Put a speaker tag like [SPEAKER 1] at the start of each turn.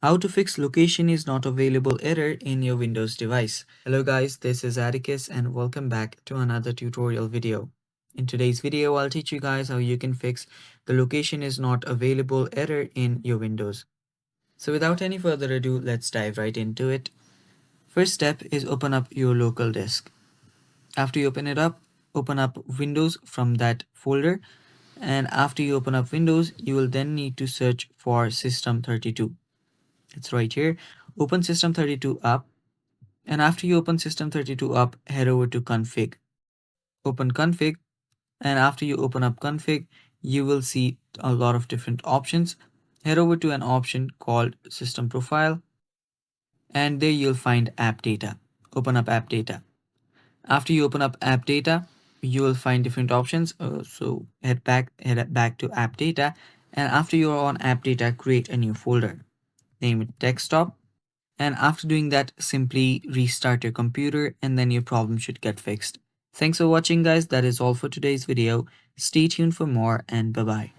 [SPEAKER 1] How to fix location is not available error in your Windows device. Hello guys, this is Atticus and welcome back to another tutorial video. In today's video, I'll teach you guys how you can fix the location is not available error in your Windows. So without any further ado, let's dive right into it. First step is open up your local disk. After you open up Windows from that folder. And after you open up Windows, you will then need to search for System32. It's right here. Open System32 up, and after you open System32 up, head over to Config. Open Config, and after you open up Config, you will see a lot of different options. Head over to an option called System Profile, and there you'll find App Data. Open up App Data. After you open up App Data, you will find different options. So head back to App Data, and after you're on App Data, create a new folder. Name it Desktop. And after doing that, simply restart your computer and then your problem should get fixed. Thanks for watching guys. That is all for today's video. Stay tuned for more and bye bye.